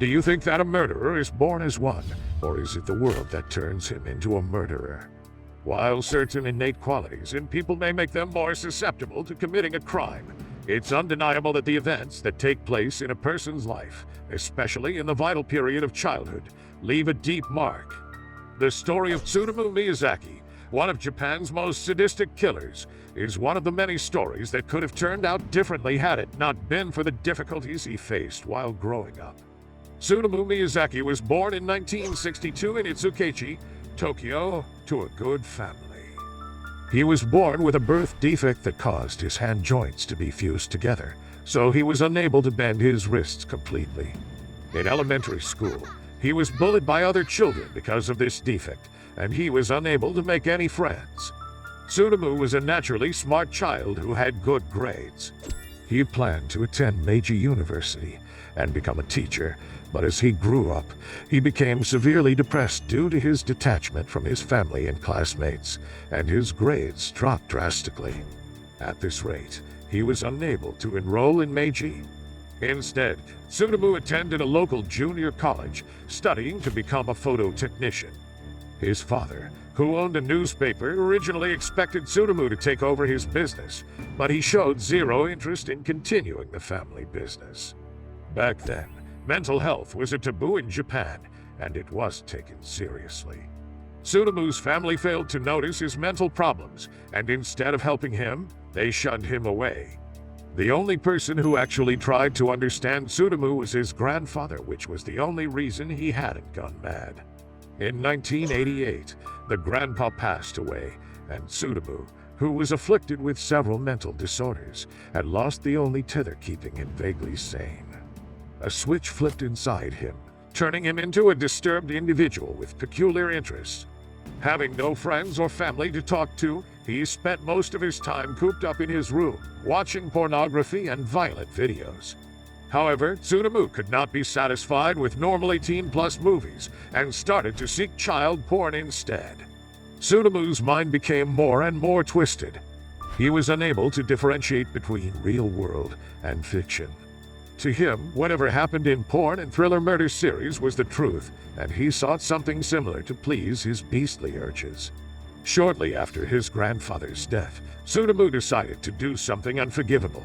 Do you think that a murderer is born as one, or is it the world that turns him into a murderer? While certain innate qualities in people may make them more susceptible to committing a crime, it's undeniable that the events that take place in a person's life, especially in the vital period of childhood, leave a deep mark. The story of Tsutomu Miyazaki, one of Japan's most sadistic killers, is one of the many stories that could have turned out differently had it not been for the difficulties he faced while growing up. Tsutomu Miyazaki was born in 1962 in Itsukechi, Tokyo, to a good family. He was born with a birth defect that caused his hand joints to be fused together, so he was unable to bend his wrists completely. In elementary school, he was bullied by other children because of this defect, and he was unable to make any friends. Tsutomu was a naturally smart child who had good grades. He planned to attend Meiji University and become a teacher, but as he grew up, he became severely depressed due to his detachment from his family and classmates, and his grades dropped drastically. At this rate, he was unable to enroll in Meiji. Instead, Tsutomu attended a local junior college, studying to become a photo technician. His father, who owned a newspaper, originally expected Tsutomu to take over his business, but he showed zero interest in continuing the family business. Back then, mental health was a taboo in Japan, and it was taken seriously. Tsutomu's family failed to notice his mental problems, and instead of helping him, they shunned him away. The only person who actually tried to understand Tsutomu was his grandfather, which was the only reason he hadn't gone mad. In 1988, the grandpa passed away, and Tsutomu, who was afflicted with several mental disorders, had lost the only tether keeping him vaguely sane. A switch flipped inside him, turning him into a disturbed individual with peculiar interests. Having no friends or family to talk to, he spent most of his time cooped up in his room, watching pornography and violent videos. However, Tsutomu could not be satisfied with normal 18+ movies and started to seek child porn instead. Tsutomu's mind became more and more twisted. He was unable to differentiate between real world and fiction. To him, whatever happened in porn and thriller murder series was the truth, and he sought something similar to please his beastly urges. Shortly after his grandfather's death, Tsutomu decided to do something unforgivable.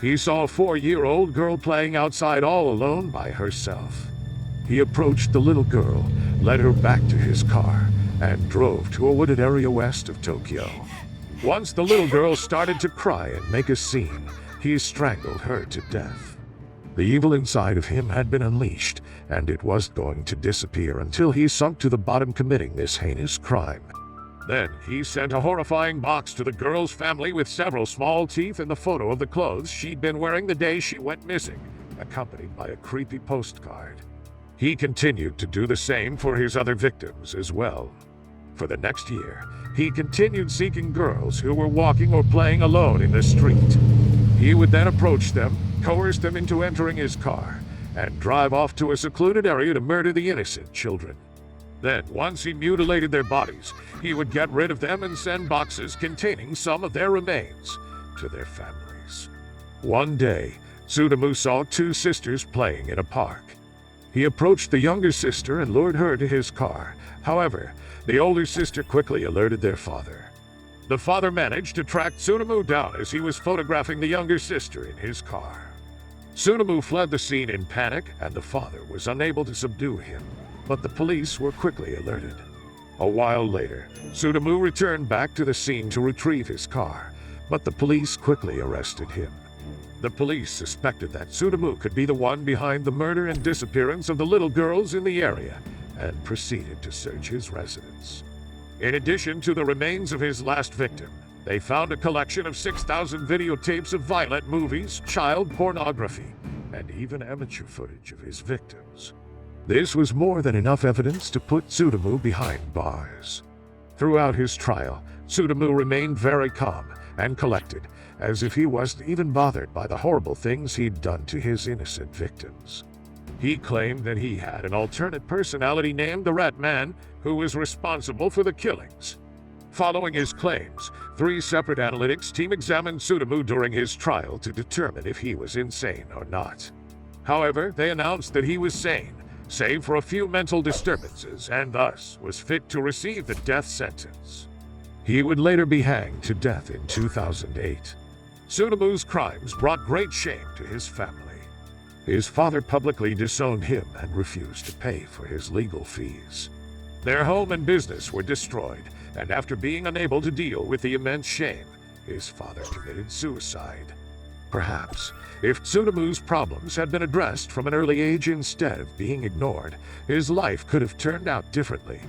He saw a 4-year-old girl playing outside all alone by herself. He approached the little girl, led her back to his car, and drove to a wooded area west of Tokyo. Once the little girl started to cry and make a scene, he strangled her to death. The evil inside of him had been unleashed, and it wasn't going to disappear until he sunk to the bottom committing this heinous crime. Then he sent a horrifying box to the girl's family with several small teeth and the photo of the clothes she'd been wearing the day she went missing, accompanied by a creepy postcard. He continued to do the same for his other victims as well. For the next year, he continued seeking girls who were walking or playing alone in the street. He would then approach them, coerce them into entering his car, and drive off to a secluded area to murder the innocent children. Then, once he mutilated their bodies, he would get rid of them and send boxes containing some of their remains to their families. One day, Tsutomu saw 2 sisters playing in a park. He approached the younger sister and lured her to his car. However, the older sister quickly alerted their father. The father managed to track Tsutomu down as he was photographing the younger sister in his car. Tsutomu fled the scene in panic, and the father was unable to subdue him, but the police were quickly alerted. A while later, Tsutomu returned back to the scene to retrieve his car, but the police quickly arrested him. The police suspected that Tsutomu could be the one behind the murder and disappearance of the little girls in the area, and proceeded to search his residence. In addition to the remains of his last victim, they found a collection of 6,000 videotapes of violent movies, child pornography, and even amateur footage of his victims. This was more than enough evidence to put Tsutomu behind bars. Throughout his trial, Tsutomu remained very calm and collected, as if he wasn't even bothered by the horrible things he'd done to his innocent victims. He claimed that he had an alternate personality named the Rat Man, who was responsible for the killings. Following his claims, 3 separate analytics teams examined Tsutomu during his trial to determine if he was insane or not. However, they announced that he was sane, save for a few mental disturbances, and thus was fit to receive the death sentence. He would later be hanged to death in 2008. Tsutomu's crimes brought great shame to his family. His father publicly disowned him and refused to pay for his legal fees. Their home and business were destroyed, and after being unable to deal with the immense shame, his father committed suicide. Perhaps, if Tsutomu's problems had been addressed from an early age instead of being ignored, his life could have turned out differently.